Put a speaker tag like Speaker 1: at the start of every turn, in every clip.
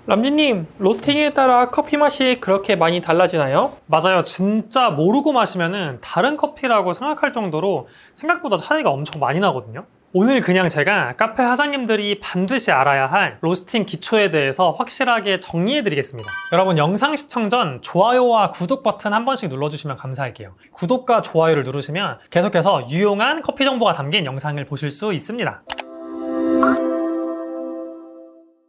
Speaker 1: 람지님, 로스팅에 따라 커피 맛이 그렇게 많이 달라지나요?
Speaker 2: 맞아요. 진짜 모르고 마시면은 다른 커피라고 생각할 정도로 생각보다 차이가 엄청 많이 나거든요. 오늘 그냥 제가 카페 사장님들이 반드시 알아야 할 로스팅 기초에 대해서 확실하게 정리해 드리겠습니다. 여러분, 영상 시청 전 좋아요와 구독 버튼 한 번씩 눌러주시면 감사할게요. 구독과 좋아요를 누르시면 계속해서 유용한 커피 정보가 담긴 영상을 보실 수 있습니다.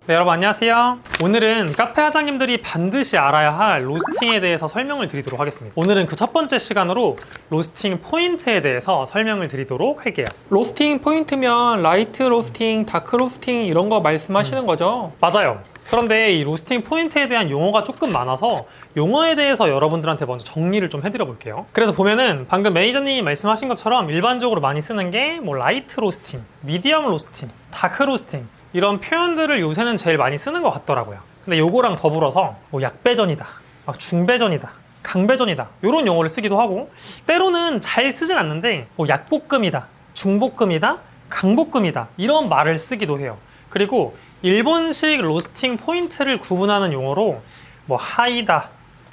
Speaker 2: 네, 여러분 안녕하세요. 오늘은 카페 사장님들이 반드시 알아야 할 로스팅에 대해서 설명을 드리도록 하겠습니다. 오늘은 그 첫 번째 시간으로 로스팅 포인트에 대해서 설명을 드리도록 할게요.
Speaker 1: 로스팅 포인트면 라이트 로스팅, 다크 로스팅 이런 거 말씀하시는 거죠?
Speaker 2: 맞아요. 그런데 이 로스팅 포인트에 대한 용어가 조금 많아서 용어에 대해서 여러분들한테 먼저 정리를 좀 해드려 볼게요. 그래서 보면은 방금 매니저님이 말씀하신 것처럼 일반적으로 많이 쓰는 게 뭐 라이트 로스팅, 미디엄 로스팅, 다크 로스팅 이런 표현들을 요새는 제일 많이 쓰는 것 같더라고요. 근데 요거랑 더불어서 뭐 약배전이다, 막 중배전이다, 강배전이다 이런 용어를 쓰기도 하고, 때로는 잘 쓰진 않는데 뭐 약볶음이다, 중볶음이다, 강볶음이다 이런 말을 쓰기도 해요. 그리고 일본식 로스팅 포인트를 구분하는 용어로 뭐 하이다,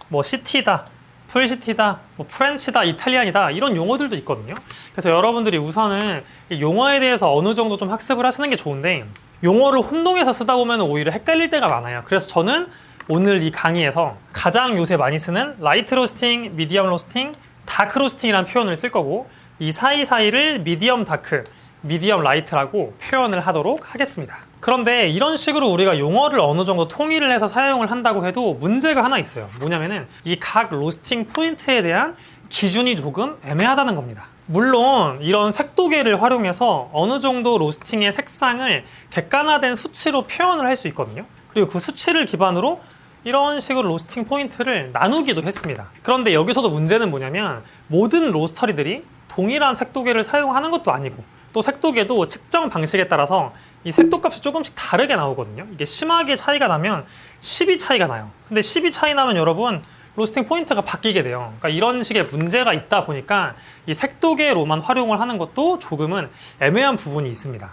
Speaker 2: 뭐 시티다, 풀시티다, 뭐 프렌치다, 이탈리안이다 이런 용어들도 있거든요. 그래서 여러분들이 우선은 이 용어에 대해서 어느 정도 좀 학습을 하시는 게 좋은데, 용어를 혼동해서 쓰다 보면 오히려 헷갈릴 때가 많아요. 그래서 저는 오늘 이 강의에서 가장 요새 많이 쓰는 라이트 로스팅, 미디엄 로스팅, 다크 로스팅이라는 표현을 쓸 거고, 이 사이사이를 미디엄 다크, 미디엄 라이트라고 표현을 하도록 하겠습니다. 그런데 이런 식으로 우리가 용어를 어느 정도 통일을 해서 사용을 한다고 해도 문제가 하나 있어요. 뭐냐면은 이 각 로스팅 포인트에 대한 기준이 조금 애매하다는 겁니다. 물론 이런 색도계를 활용해서 어느 정도 로스팅의 색상을 객관화된 수치로 표현을 할 수 있거든요. 그리고 그 수치를 기반으로 이런 식으로 로스팅 포인트를 나누기도 했습니다. 그런데 여기서도 문제는 뭐냐면 모든 로스터리들이 동일한 색도계를 사용하는 것도 아니고, 또 색도계도 측정 방식에 따라서 이 색도값이 조금씩 다르게 나오거든요. 이게 심하게 차이가 나면 10이 차이가 나요. 근데 10이 차이 나면 여러분 로스팅 포인트가 바뀌게 돼요. 그러니까 이런 식의 문제가 있다 보니까 이 색도계로만 활용을 하는 것도 조금은 애매한 부분이 있습니다.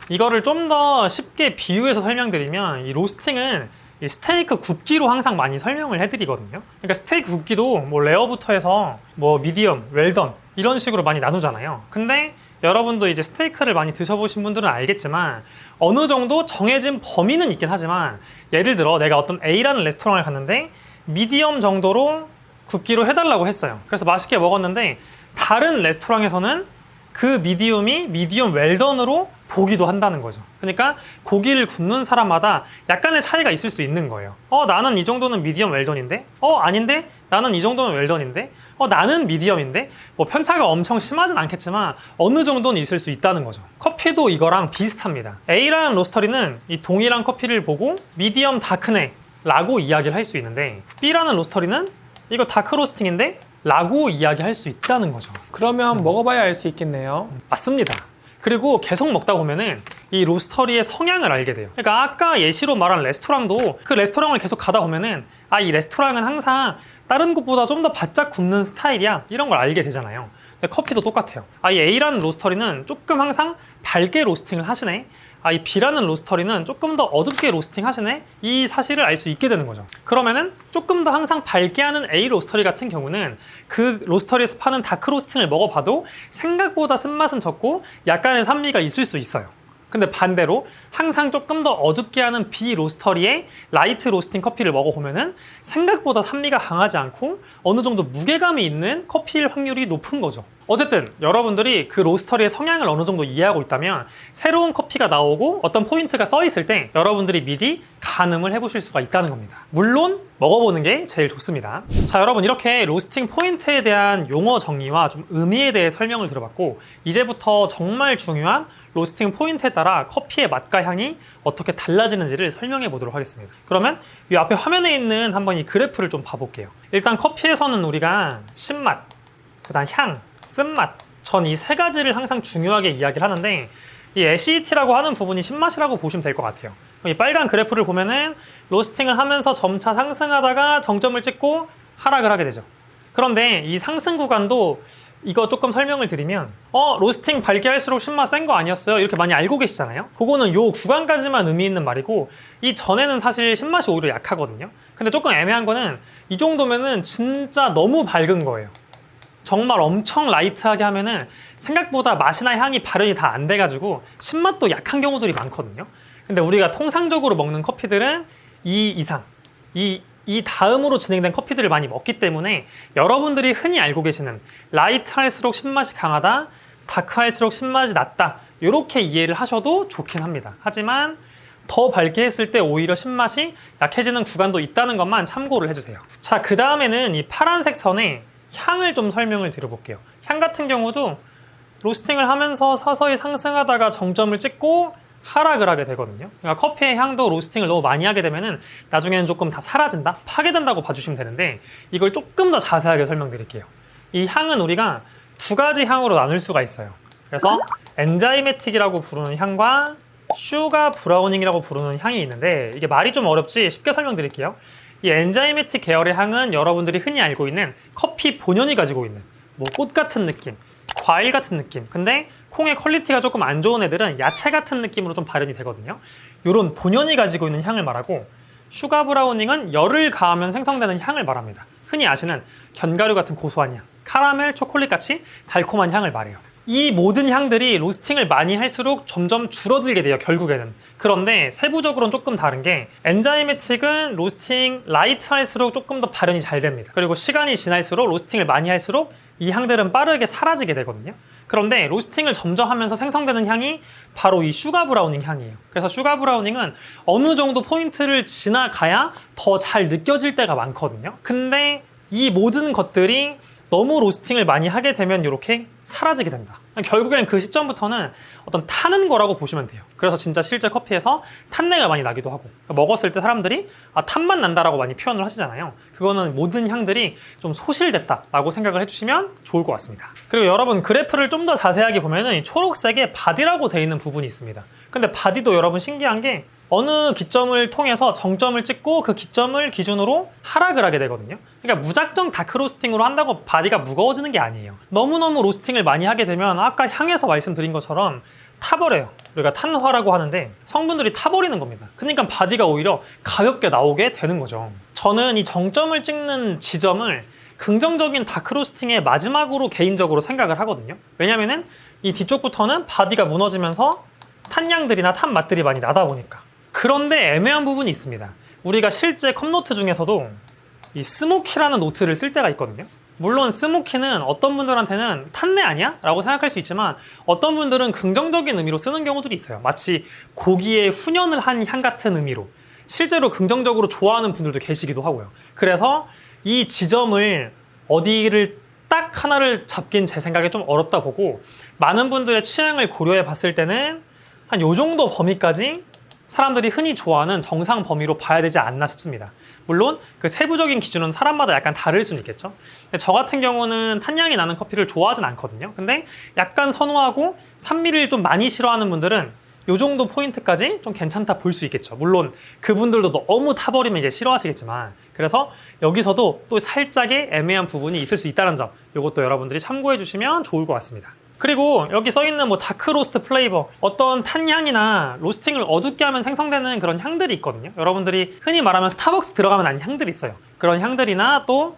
Speaker 2: 이거를 좀 더 쉽게 비유해서 설명드리면, 이 로스팅은 이 스테이크 굽기로 항상 많이 설명을 해드리거든요. 그러니까 스테이크 굽기도 뭐 레어부터 해서 뭐 미디엄, 웰던 이런 식으로 많이 나누잖아요. 근데 여러분도 이제 스테이크를 많이 드셔보신 분들은 알겠지만 어느 정도 정해진 범위는 있긴 하지만, 예를 들어 내가 어떤 A라는 레스토랑을 갔는데 미디엄 정도로 굽기로 해달라고 했어요. 그래서 맛있게 먹었는데 다른 레스토랑에서는 그 미디움이 미디엄 웰던으로 보기도 한다는 거죠. 그러니까 고기를 굽는 사람마다 약간의 차이가 있을 수 있는 거예요. 나는 이 정도는 미디엄 웰던인데? 아닌데? 나는 이 정도는 웰던인데? 나는 미디엄인데? 뭐 편차가 엄청 심하진 않겠지만 어느 정도는 있을 수 있다는 거죠. 커피도 이거랑 비슷합니다. A라는 로스터리는 이 동일한 커피를 보고 미디엄 다크네 라고 이야기를 할 수 있는데, B라는 로스터리는 이거 다크 로스팅인데? 라고 이야기할 수 있다는 거죠.
Speaker 1: 그러면 먹어봐야 알 수 있겠네요.
Speaker 2: 맞습니다. 그리고 계속 먹다 보면은 이 로스터리의 성향을 알게 돼요. 그러니까 아까 예시로 말한 레스토랑도 그 레스토랑을 계속 가다 보면은 이 레스토랑은 항상 다른 곳보다 좀 더 바짝 굽는 스타일이야 이런 걸 알게 되잖아요. 근데 커피도 똑같아요. 이 A라는 로스터리는 조금 항상 밝게 로스팅을 하시네, 이 B라는 로스터리는 조금 더 어둡게 로스팅 하시네, 이 사실을 알 수 있게 되는 거죠. 그러면은 조금 더 항상 밝게 하는 A 로스터리 같은 경우는 그 로스터리에서 파는 다크 로스팅을 먹어봐도 생각보다 쓴맛은 적고 약간의 산미가 있을 수 있어요. 근데 반대로 항상 조금 더 어둡게 하는 B 로스터리의 라이트 로스팅 커피를 먹어보면은 생각보다 산미가 강하지 않고 어느 정도 무게감이 있는 커피일 확률이 높은 거죠. 어쨌든 여러분들이 그 로스터리의 성향을 어느 정도 이해하고 있다면 새로운 커피가 나오고 어떤 포인트가 써 있을 때 여러분들이 미리 가늠을 해보실 수가 있다는 겁니다. 물론 먹어보는 게 제일 좋습니다. 자, 여러분 이렇게 로스팅 포인트에 대한 용어 정리와 좀 의미에 대해 설명을 들어봤고, 이제부터 정말 중요한 로스팅 포인트에 따라 커피의 맛과 향이 어떻게 달라지는지를 설명해 보도록 하겠습니다. 그러면 이 앞에 화면에 있는 한번 이 그래프를 좀 봐볼게요. 일단 커피에서는 우리가 신맛, 그 다음 향, 쓴맛, 전 이 세 가지를 항상 중요하게 이야기를 하는데, 이 ACET라고 하는 부분이 신맛이라고 보시면 될 것 같아요. 이 빨간 그래프를 보면은 로스팅을 하면서 점차 상승하다가 정점을 찍고 하락을 하게 되죠. 그런데 이 상승 구간도 이거 조금 설명을 드리면 로스팅 밝게 할수록 신맛 센 거 아니었어요? 이렇게 많이 알고 계시잖아요. 그거는 요 구간까지만 의미 있는 말이고 이 전에는 사실 신맛이 오히려 약하거든요. 근데 조금 애매한 거는 이 정도면은 진짜 너무 밝은 거예요. 정말 엄청 라이트하게 하면은 생각보다 맛이나 향이 발현이 다 안 돼가지고 신맛도 약한 경우들이 많거든요. 근데 우리가 통상적으로 먹는 커피들은 이 이상, 이 다음으로 진행된 커피들을 많이 먹기 때문에 여러분들이 흔히 알고 계시는 라이트할수록 신맛이 강하다, 다크할수록 신맛이 낮다 이렇게 이해를 하셔도 좋긴 합니다. 하지만 더 밝게 했을 때 오히려 신맛이 약해지는 구간도 있다는 것만 참고를 해주세요. 자, 그 다음에는 이 파란색 선에 향을 좀 설명을 드려볼게요. 향 같은 경우도 로스팅을 하면서 서서히 상승하다가 정점을 찍고 하락을 하게 되거든요. 그러니까 커피의 향도 로스팅을 너무 많이 하게 되면은 나중에는 조금 다 사라진다, 파괴된다고 봐주시면 되는데 이걸 조금 더 자세하게 설명드릴게요. 이 향은 우리가 두 가지 향으로 나눌 수가 있어요. 그래서 엔자이매틱이라고 부르는 향과 슈가 브라우닝이라고 부르는 향이 있는데 이게 말이 좀 어렵지 쉽게 설명드릴게요. 이 엔자이매틱 계열의 향은 여러분들이 흔히 알고 있는 커피 본연이 가지고 있는 뭐 꽃 같은 느낌, 과일 같은 느낌. 근데 콩의 퀄리티가 조금 안 좋은 애들은 야채 같은 느낌으로 좀 발현이 되거든요. 이런 본연이 가지고 있는 향을 말하고 슈가 브라우닝은 열을 가하면 생성되는 향을 말합니다. 흔히 아시는 견과류 같은 고소한 향, 카라멜, 초콜릿 같이 달콤한 향을 말해요. 이 모든 향들이 로스팅을 많이 할수록 점점 줄어들게 돼요, 결국에는. 그런데 세부적으로는 조금 다른 게 엔자이매틱은 로스팅 라이트 할수록 조금 더 발현이 잘 됩니다. 그리고 시간이 지날수록 로스팅을 많이 할수록 이 향들은 빠르게 사라지게 되거든요. 그런데 로스팅을 점점 하면서 생성되는 향이 바로 이 슈가 브라우닝 향이에요. 그래서 슈가 브라우닝은 어느 정도 포인트를 지나가야 더 잘 느껴질 때가 많거든요. 근데 이 모든 것들이 너무 로스팅을 많이 하게 되면 이렇게 사라지게 된다. 결국엔 그 시점부터는 어떤 타는 거라고 보시면 돼요. 그래서 진짜 실제 커피에서 탄내가 많이 나기도 하고 먹었을 때 사람들이 탄맛 난다라고 많이 표현을 하시잖아요. 그거는 모든 향들이 좀 소실됐다라고 생각을 해주시면 좋을 것 같습니다. 그리고 여러분 그래프를 좀 더 자세하게 보면은 이 초록색에 바디라고 되어 있는 부분이 있습니다. 근데 바디도 여러분 신기한 게 어느 기점을 통해서 정점을 찍고 그 기점을 기준으로 하락을 하게 되거든요. 그러니까 무작정 다크 로스팅으로 한다고 바디가 무거워지는 게 아니에요. 너무너무 로스팅을 많이 하게 되면 아까 향에서 말씀드린 것처럼 타버려요. 우리가 탄화라고 하는데 성분들이 타버리는 겁니다. 그러니까 바디가 오히려 가볍게 나오게 되는 거죠. 저는 이 정점을 찍는 지점을 긍정적인 다크 로스팅의 마지막으로 개인적으로 생각을 하거든요. 왜냐면은 이 뒤쪽부터는 바디가 무너지면서 탄향들이나 탄 맛들이 많이 나다 보니까. 그런데 애매한 부분이 있습니다. 우리가 실제 컵노트 중에서도 이 스모키라는 노트를 쓸 때가 있거든요. 물론 스모키는 어떤 분들한테는 탄내 아니야? 라고 생각할 수 있지만 어떤 분들은 긍정적인 의미로 쓰는 경우들이 있어요. 마치 고기에 훈연을 한 향 같은 의미로 실제로 긍정적으로 좋아하는 분들도 계시기도 하고요. 그래서 이 지점을 어디를 딱 하나를 잡긴 제 생각에 좀 어렵다 보고 많은 분들의 취향을 고려해 봤을 때는 한 요 정도 범위까지 사람들이 흔히 좋아하는 정상 범위로 봐야 되지 않나 싶습니다. 물론 그 세부적인 기준은 사람마다 약간 다를 수는 있겠죠. 근데 저 같은 경우는 탄향이 나는 커피를 좋아하진 않거든요. 근데 약간 선호하고 산미를 좀 많이 싫어하는 분들은 이 정도 포인트까지 좀 괜찮다 볼 수 있겠죠. 물론 그분들도 너무 타버리면 이제 싫어하시겠지만 그래서 여기서도 또 살짝의 애매한 부분이 있을 수 있다는 점 이것도 여러분들이 참고해 주시면 좋을 것 같습니다. 그리고 여기 써있는 뭐 다크 로스트 플레이버 어떤 탄향이나 로스팅을 어둡게 하면 생성되는 그런 향들이 있거든요. 여러분들이 흔히 말하면 스타벅스 들어가면 아는 향들이 있어요. 그런 향들이나 또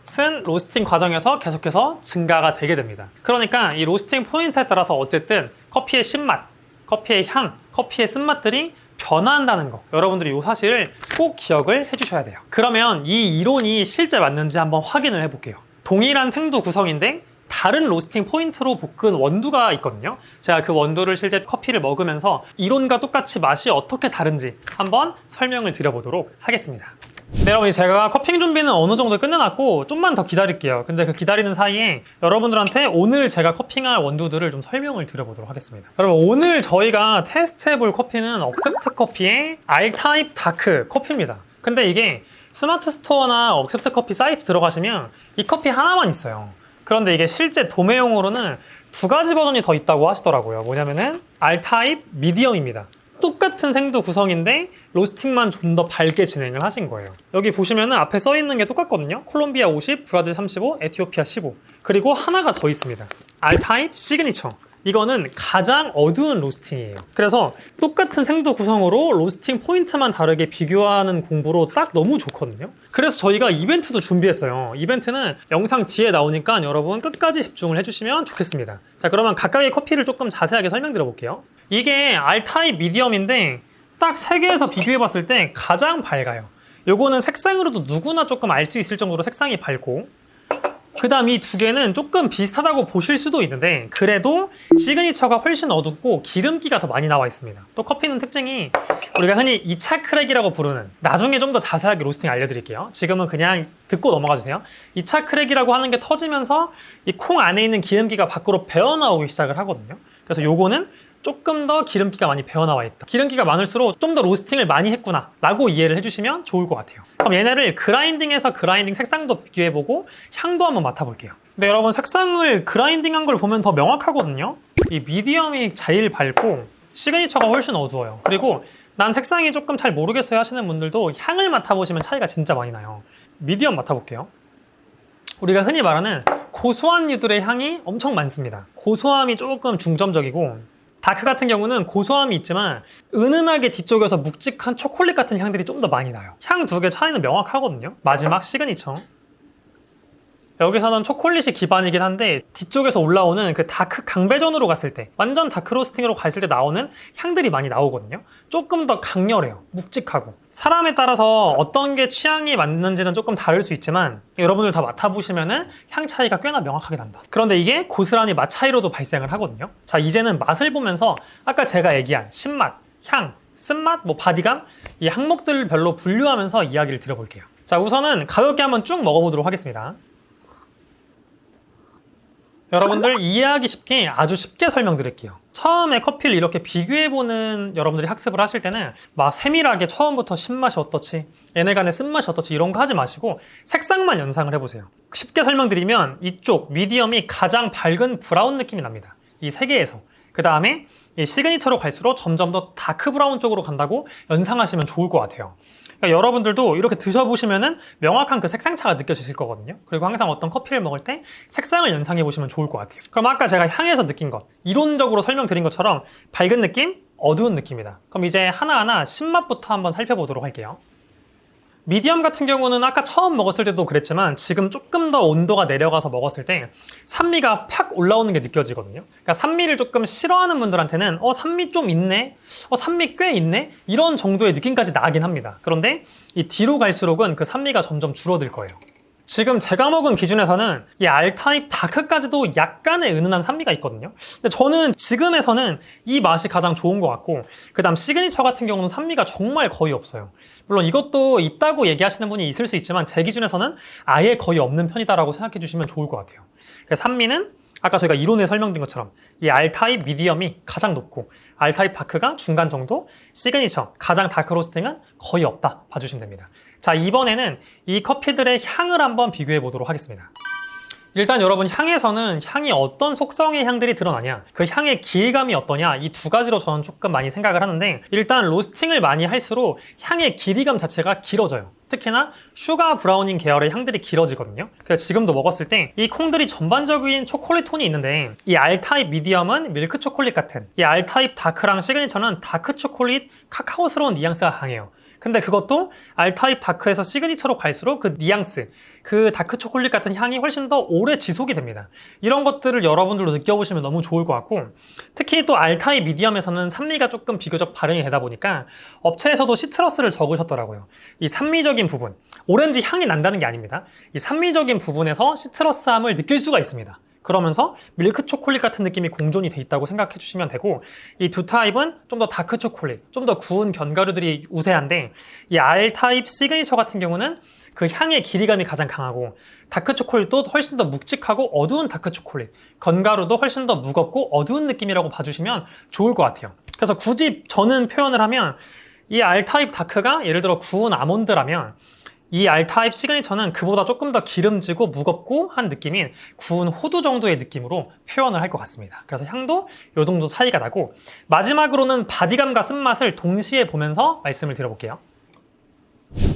Speaker 2: 쓴맛은 로스팅 과정에서 계속해서 증가가 되게 됩니다. 그러니까 이 로스팅 포인트에 따라서 어쨌든 커피의 신맛, 커피의 향, 커피의 쓴맛들이 변화한다는 거 여러분들이 이 사실을 꼭 기억을 해주셔야 돼요. 그러면 이 이론이 실제 맞는지 한번 확인을 해볼게요. 동일한 생두 구성인데 다른 로스팅 포인트로 볶은 원두가 있거든요. 제가 그 원두를 실제 커피를 먹으면서 이론과 똑같이 맛이 어떻게 다른지 한번 설명을 드려보도록 하겠습니다. 네, 여러분 제가 커핑 준비는 어느 정도 끝내놨고 좀만 더 기다릴게요. 근데 그 기다리는 사이에 여러분들한테 오늘 제가 커핑할 원두들을 좀 설명을 드려보도록 하겠습니다. 여러분 오늘 저희가 테스트해볼 커피는 억셉트 커피의 R타입 다크 커피입니다. 근데 이게 스마트 스토어나 억셉트 커피 사이트 들어가시면 이 커피 하나만 있어요. 그런데 이게 실제 도매용으로는 두 가지 버전이 더 있다고 하시더라고요. 뭐냐면은 R타입 미디엄입니다. 똑같은 생두 구성인데 로스팅만 좀 더 밝게 진행을 하신 거예요. 여기 보시면은 앞에 써 있는 게 똑같거든요. 콜롬비아 50, 브라질 35, 에티오피아 15. 그리고 하나가 더 있습니다. R타입 시그니처. 이거는 가장 어두운 로스팅이에요. 그래서 똑같은 생두 구성으로 로스팅 포인트만 다르게 비교하는 공부로 딱 너무 좋거든요. 그래서 저희가 이벤트도 준비했어요. 이벤트는 영상 뒤에 나오니까 여러분 끝까지 집중을 해주시면 좋겠습니다. 자, 그러면 각각의 커피를 조금 자세하게 설명드려 볼게요. 이게 R타입 미디엄인데 딱 세 개에서 비교해 봤을 때 가장 밝아요. 요거는 색상으로도 누구나 조금 알 수 있을 정도로 색상이 밝고, 그 다음 이 두 개는 조금 비슷하다고 보실 수도 있는데 그래도 시그니처가 훨씬 어둡고 기름기가 더 많이 나와 있습니다. 또 커피는 특징이 우리가 흔히 2차 크랙이라고 부르는, 나중에 좀 더 자세하게 로스팅 알려드릴게요. 지금은 그냥 듣고 넘어가 주세요. 2차 크랙이라고 하는 게 터지면서 이 콩 안에 있는 기름기가 밖으로 배어나오기 시작을 하거든요. 그래서 요거는 조금 더 기름기가 많이 배어나와 있다. 기름기가 많을수록 좀 더 로스팅을 많이 했구나 라고 이해를 해주시면 좋을 것 같아요. 그럼 얘네를 그라인딩해서 그라인딩 색상도 비교해보고 향도 한번 맡아볼게요. 근데 여러분 색상을 그라인딩한 걸 보면 더 명확하거든요. 이 미디엄이 제일 밝고 시그니처가 훨씬 어두워요. 그리고 난 색상이 조금 잘 모르겠어요 하시는 분들도 향을 맡아보시면 차이가 진짜 많이 나요. 미디엄 맡아볼게요. 우리가 흔히 말하는 고소한 류들의 향이 엄청 많습니다. 고소함이 조금 중점적이고, 다크 같은 경우는 고소함이 있지만 은은하게 뒤쪽에서 묵직한 초콜릿 같은 향들이 좀 더 많이 나요. 향 두 개 차이는 명확하거든요. 마지막 시그니처. 여기서는 초콜릿이 기반이긴 한데 뒤쪽에서 올라오는 그 다크 강배전으로 갔을 때, 완전 다크 로스팅으로 갔을 때 나오는 향들이 많이 나오거든요. 조금 더 강렬해요. 묵직하고. 사람에 따라서 어떤 게 취향이 맞는지는 조금 다를 수 있지만 여러분들 다 맡아보시면은 향 차이가 꽤나 명확하게 난다. 그런데 이게 고스란히 맛 차이로도 발생을 하거든요. 자, 이제는 맛을 보면서 아까 제가 얘기한 신맛, 향, 쓴맛, 바디감, 이 항목들별로 분류하면서 이야기를 드려볼게요. 자, 우선은 가볍게 한번 쭉 먹어보도록 하겠습니다. 여러분들 이해하기 쉽게 아주 쉽게 설명드릴게요. 처음에 커피를 이렇게 비교해보는 여러분들이 학습을 하실 때는 막 세밀하게 처음부터 신맛이 어떻지, 얘네 간의 쓴맛이 어떻지 이런 거 하지 마시고 색상만 연상을 해보세요. 쉽게 설명드리면 이쪽 미디엄이 가장 밝은 브라운 느낌이 납니다. 이 세 개에서. 그 다음에 이 시그니처로 갈수록 점점 더 다크 브라운 쪽으로 간다고 연상하시면 좋을 것 같아요. 그러니까 여러분들도 이렇게 드셔보시면은 명확한 그 색상차가 느껴지실 거거든요. 그리고 항상 어떤 커피를 먹을 때 색상을 연상해 보시면 좋을 것 같아요. 그럼 아까 제가 향에서 느낀 것, 이론적으로 설명드린 것처럼 밝은 느낌, 어두운 느낌이다. 그럼 이제 하나하나 신맛부터 한번 살펴보도록 할게요. 미디엄 같은 경우는 아까 처음 먹었을 때도 그랬지만 지금 조금 더 온도가 내려가서 먹었을 때 산미가 팍 올라오는 게 느껴지거든요. 그러니까 산미를 조금 싫어하는 분들한테는 산미 좀 있네? 산미 꽤 있네? 이런 정도의 느낌까지 나긴 합니다. 그런데 이 뒤로 갈수록은 그 산미가 점점 줄어들 거예요. 지금 제가 먹은 기준에서는 이 R타입 다크까지도 약간의 은은한 산미가 있거든요. 근데 저는 지금에서는 이 맛이 가장 좋은 것 같고, 그 다음 시그니처 같은 경우는 산미가 정말 거의 없어요. 물론 이것도 있다고 얘기하시는 분이 있을 수 있지만 제 기준에서는 아예 거의 없는 편이다라고 생각해 주시면 좋을 것 같아요. 산미는 아까 저희가 이론에 설명드린 것처럼 이 R타입 미디엄이 가장 높고 R타입 다크가 중간 정도, 시그니처 가장 다크 로스팅은 거의 없다 봐주시면 됩니다. 자, 이번에는 이 커피들의 향을 한번 비교해 보도록 하겠습니다. 일단 여러분 향에서는 향이 어떤 속성의 향들이 드러나냐, 그 향의 길이감이 어떠냐, 이 두 가지로 저는 조금 많이 생각을 하는데, 일단 로스팅을 많이 할수록 향의 길이감 자체가 길어져요. 특히나 슈가 브라우닝 계열의 향들이 길어지거든요. 그래서 지금도 먹었을 때 이 콩들이 전반적인 초콜릿 톤이 있는데 이 R타입 미디엄은 밀크 초콜릿 같은, 이 R타입 다크랑 시그니처는 다크 초콜릿 카카오스러운 뉘앙스가 강해요. 근데 그것도 R타입 다크에서 시그니처로 갈수록 그 뉘앙스, 그 다크 초콜릿 같은 향이 훨씬 더 오래 지속이 됩니다. 이런 것들을 여러분들도 느껴보시면 너무 좋을 것 같고, 특히 또 R타입 미디엄에서는 산미가 조금 비교적 발현이 되다 보니까 업체에서도 시트러스를 적으셨더라고요. 이 산미적인 부분, 오렌지 향이 난다는 게 아닙니다. 이 산미적인 부분에서 시트러스함을 느낄 수가 있습니다. 그러면서 밀크 초콜릿 같은 느낌이 공존이 돼 있다고 생각해 주시면 되고, 이 두 타입은 좀 더 다크 초콜릿, 좀 더 구운 견과류들이 우세한데, 이 R타입 시그니처 같은 경우는 그 향의 길이감이 가장 강하고, 다크 초콜릿도 훨씬 더 묵직하고 어두운 다크 초콜릿, 견과류도 훨씬 더 무겁고 어두운 느낌이라고 봐주시면 좋을 것 같아요. 그래서 굳이 저는 표현을 하면 이 R타입 다크가 예를 들어 구운 아몬드라면 이 R타입 시그니처는 그보다 조금 더 기름지고 무겁고 한 느낌인 구운 호두 정도의 느낌으로 표현을 할 것 같습니다. 그래서 향도 요 정도 차이가 나고, 마지막으로는 바디감과 쓴맛을 동시에 보면서 말씀을 드려볼게요.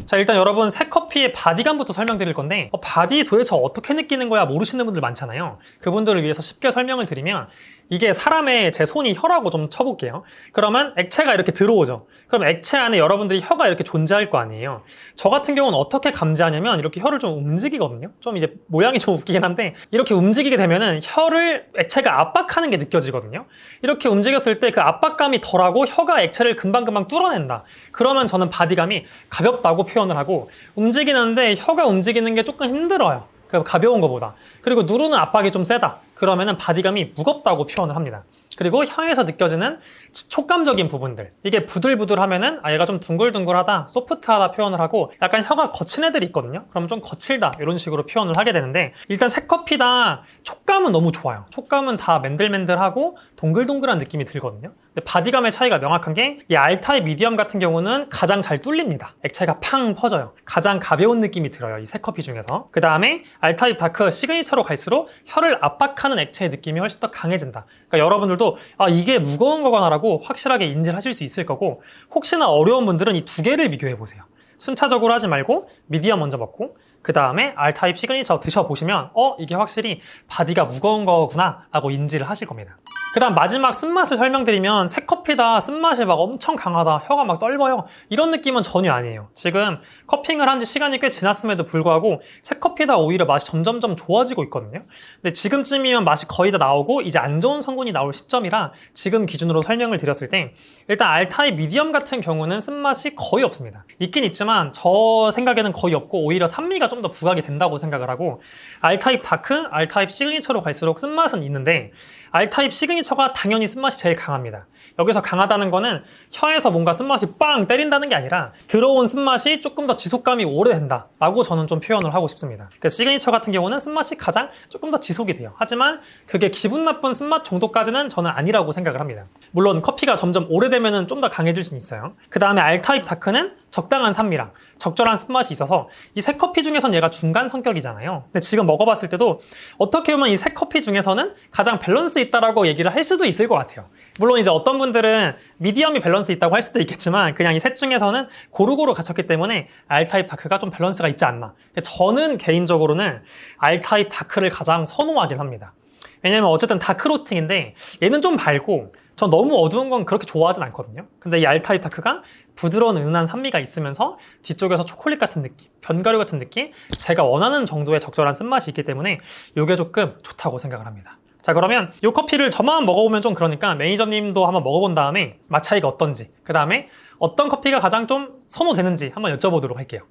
Speaker 2: 자, 일단 여러분 새 커피의 바디감부터 설명드릴 건데, 바디 도대체 어떻게 느끼는 거야 모르시는 분들 많잖아요. 그분들을 위해서 쉽게 설명을 드리면, 이게 사람의 제 손이 혀라고 좀 쳐볼게요. 그러면 액체가 이렇게 들어오죠. 그럼 액체 안에 여러분들이 혀가 이렇게 존재할 거 아니에요. 저 같은 경우는 어떻게 감지하냐면 이렇게 혀를 좀 움직이거든요. 좀 이제 모양이 좀 웃기긴 한데, 이렇게 움직이게 되면은 혀를 액체가 압박하는 게 느껴지거든요. 이렇게 움직였을 때 그 압박감이 덜하고 혀가 액체를 금방금방 뚫어낸다. 그러면 저는 바디감이 가볍다고 표현을 하고, 움직이는데 혀가 움직이는 게 조금 힘들어요. 가벼운 것보다. 그리고 누르는 압박이 좀 세다. 그러면은 바디감이 무겁다고 표현을 합니다. 그리고 혀에서 느껴지는 촉감적인 부분들, 이게 부들부들하면은 얘가 좀 둥글둥글하다, 소프트하다 표현을 하고, 약간 혀가 거친 애들이 있거든요. 그럼 좀 거칠다 이런 식으로 표현을 하게 되는데, 일단 새 커피다 촉감은 너무 좋아요. 촉감은 다 맨들맨들하고 동글동글한 느낌이 들거든요. 근데 바디감의 차이가 명확한 게, 이 R타입 미디엄 같은 경우는 가장 잘 뚫립니다. 액체가 팡 퍼져요. 가장 가벼운 느낌이 들어요, 이 새 커피 중에서. 그 다음에 R타입 다크 시그니처로 갈수록 혀를 압박하는 액체의 느낌이 훨씬 더 강해진다. 그러니까 여러분들도 이게 무거운 거구나라고 확실하게 인지를 하실 수 있을 거고, 혹시나 어려운 분들은 이 두 개를 비교해 보세요. 순차적으로 하지 말고 미디엄 먼저 먹고, 그 다음에 R타입 시그니처 드셔보시면 이게 확실히 바디가 무거운 거구나 라고 인지를 하실 겁니다. 그 다음 마지막 쓴맛을 설명드리면, 새 커피다 쓴맛이 막 엄청 강하다, 혀가 막 떨려요, 이런 느낌은 전혀 아니에요. 지금 커핑을 한 지 시간이 꽤 지났음에도 불구하고 새 커피다 오히려 맛이 점점점 좋아지고 있거든요. 근데 지금쯤이면 맛이 거의 다 나오고 이제 안 좋은 성분이 나올 시점이라 지금 기준으로 설명을 드렸을 때, 일단 R타입 미디엄 같은 경우는 쓴맛이 거의 없습니다. 있긴 있지만 저 생각에는 거의 없고, 오히려 산미가 좀 더 부각이 된다고 생각을 하고, R타입 다크, R타입 시그니처로 갈수록 쓴맛은 있는데, R타입 시그니처가 당연히 쓴맛이 제일 강합니다. 여기서 강하다는 거는 혀에서 뭔가 쓴맛이 빵 때린다는 게 아니라, 들어온 쓴맛이 조금 더 지속감이 오래된다 라고 저는 좀 표현을 하고 싶습니다. 시그니처 같은 경우는 쓴맛이 가장 조금 더 지속이 돼요. 하지만 그게 기분 나쁜 쓴맛 정도까지는 저는 아니라고 생각을 합니다. 물론 커피가 점점 오래되면 좀 더 강해질 수는 있어요. 그 다음에 R타입 다크는 적당한 산미랑 적절한 쓴맛이 있어서, 이 새 커피 중에선 얘가 중간 성격이잖아요. 근데 지금 먹어봤을 때도 어떻게 보면 이 새 커피 중에서는 가장 밸런스 있다라고 얘기를 할 수도 있을 것 같아요. 물론 이제 어떤 분들은 미디엄이 밸런스 있다고 할 수도 있겠지만, 그냥 이 셋 중에서는 고루고루 갖췄기 때문에 R타입 다크가 좀 밸런스가 있지 않나. 저는 개인적으로는 R타입 다크를 가장 선호하긴 합니다. 왜냐면 어쨌든 다크 로스팅인데 얘는 좀 밝고, 전 너무 어두운 건 그렇게 좋아하진 않거든요. 근데 이 R타입 다크가 부드러운 은은한 산미가 있으면서 뒤쪽에서 초콜릿 같은 느낌, 견과류 같은 느낌, 제가 원하는 정도의 적절한 쓴맛이 있기 때문에 이게 조금 좋다고 생각을 합니다. 자, 그러면 이 커피를 저만 먹어보면 좀 그러니까 매니저님도 한번 먹어본 다음에 맛 차이가 어떤지, 그 다음에 어떤 커피가 가장 좀 선호되는지 한번 여쭤보도록 할게요.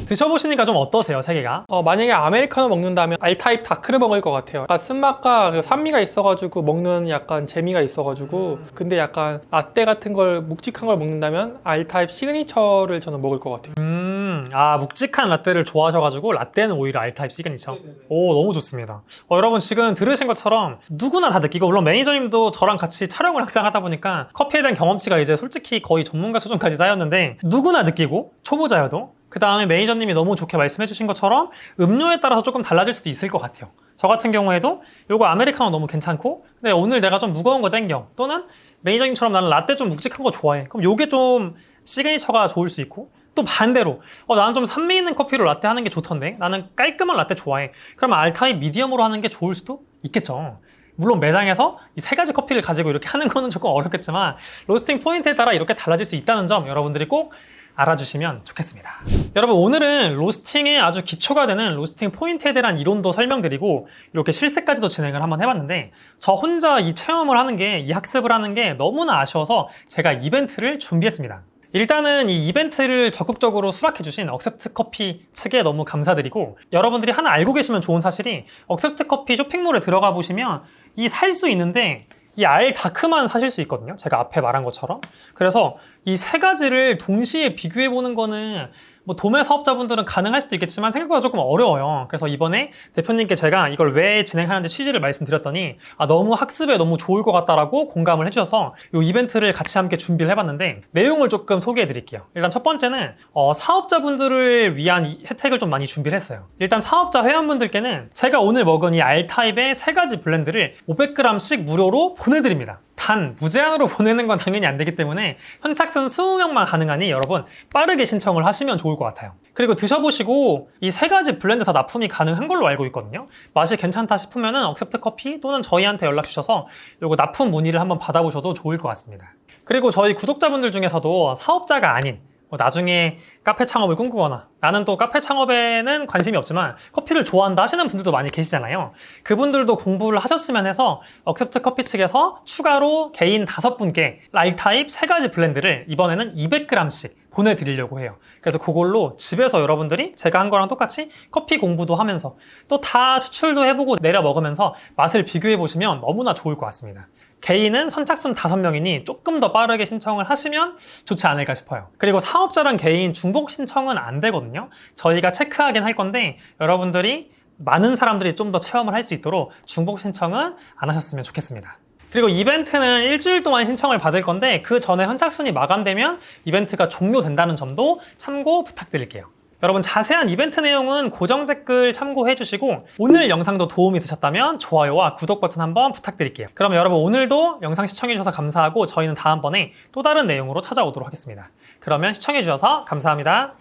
Speaker 2: 드셔보시니까 좀 어떠세요, 세 개가?
Speaker 1: 만약에 아메리카노 먹는다면 R타입 다크를 먹을 것 같아요. 약간 쓴맛과 산미가 있어가지고 먹는 약간 재미가 있어가지고, 근데 약간 라떼 같은 걸, 묵직한 걸 먹는다면 R타입 시그니처를 저는 먹을 것 같아요.
Speaker 2: 묵직한 라떼를 좋아하셔가지고 라떼는 오히려 R타입 시그니처. 오, 너무 좋습니다. 여러분 지금 들으신 것처럼 누구나 다 느끼고, 물론 매니저님도 저랑 같이 촬영을 항상 하다 보니까 커피에 대한 경험치가 이제 솔직히 거의 전문가 수준까지 쌓였는데, 누구나 느끼고, 초보자여도. 그 다음에 매니저님이 너무 좋게 말씀해 주신 것처럼 음료에 따라서 조금 달라질 수도 있을 것 같아요. 저 같은 경우에도 요거 아메리카노 너무 괜찮고, 근데 오늘 내가 좀 무거운 거 땡겨, 또는 매니저님처럼 나는 라떼 좀 묵직한 거 좋아해, 그럼 요게 좀 시그니처가 좋을 수 있고, 또 반대로 나는 좀 산미 있는 커피로 라떼 하는 게 좋던데, 나는 깔끔한 라떼 좋아해, 그러면 R타입 미디엄으로 하는 게 좋을 수도 있겠죠. 물론 매장에서 이 세 가지 커피를 가지고 이렇게 하는 거는 조금 어렵겠지만, 로스팅 포인트에 따라 이렇게 달라질 수 있다는 점 여러분들이 꼭 알아주시면 좋겠습니다. 여러분, 오늘은 로스팅의 아주 기초가 되는 로스팅 포인트에 대한 이론도 설명드리고, 이렇게 실습까지도 진행을 한번 해봤는데, 저 혼자 이 체험을 하는 게, 이 학습을 하는 게 너무나 아쉬워서 제가 이벤트를 준비했습니다. 일단은 이 이벤트를 적극적으로 수락해주신 억셉트 커피 측에 너무 감사드리고, 여러분들이 하나 알고 계시면 좋은 사실이, 억셉트 커피 쇼핑몰에 들어가 보시면 이 살 수 있는데 이 R 다크만 사실 수 있거든요. 제가 앞에 말한 것처럼. 그래서 이 세 가지를 동시에 비교해 보는 거는 뭐 도매 사업자분들은 가능할 수도 있겠지만 생각보다 조금 어려워요. 그래서 이번에 대표님께 제가 이걸 왜 진행하는지 취지를 말씀드렸더니 너무 학습에 너무 좋을 것 같다라고 공감을 해주셔서 이 이벤트를 같이 함께 준비를 해봤는데 내용을 조금 소개해 드릴게요. 일단 첫 번째는 사업자분들을 위한 혜택을 좀 많이 준비를 했어요. 일단 사업자 회원분들께는 제가 오늘 먹은 이 R타입의 3가지 블렌드를 500g씩 무료로 보내드립니다. 단 무제한으로 보내는 건 당연히 안 되기 때문에 선착순 20명만 가능하니 여러분 빠르게 신청을 하시면 좋을 것 같아요. 그리고 드셔보시고 이 3가지 블렌드 다 납품이 가능한 걸로 알고 있거든요. 맛이 괜찮다 싶으면 억셉트 커피 또는 저희한테 연락 주셔서 요거 납품 문의를 한번 받아보셔도 좋을 것 같습니다. 그리고 저희 구독자분들 중에서도 사업자가 아닌 나중에 카페 창업을 꿈꾸거나 나는 또 카페 창업에는 관심이 없지만 커피를 좋아한다 하시는 분들도 많이 계시잖아요. 그분들도 공부를 하셨으면 해서 억셉트 커피 측에서 추가로 개인 5분께 R타입 3가지 블렌드를 이번에는 200g씩 보내드리려고 해요. 그래서 그걸로 집에서 여러분들이 제가 한 거랑 똑같이 커피 공부도 하면서 또 다 추출도 해보고 내려 먹으면서 맛을 비교해 보시면 너무나 좋을 것 같습니다. 개인은 선착순 5명이니 조금 더 빠르게 신청을 하시면 좋지 않을까 싶어요. 그리고 사업자랑 개인 중복 신청은 안 되거든요. 저희가 체크하긴 할 건데 여러분들이 많은 사람들이 좀 더 체험을 할 수 있도록 중복 신청은 안 하셨으면 좋겠습니다. 그리고 이벤트는 일주일 동안 신청을 받을 건데 그 전에 선착순이 마감되면 이벤트가 종료된다는 점도 참고 부탁드릴게요. 여러분 자세한 이벤트 내용은 고정 댓글 참고해 주시고 오늘 영상도 도움이 되셨다면 좋아요와 구독 버튼 한번 부탁드릴게요. 그럼 여러분 오늘도 영상 시청해 주셔서 감사하고 저희는 다음번에 또 다른 내용으로 찾아오도록 하겠습니다. 그러면 시청해 주셔서 감사합니다.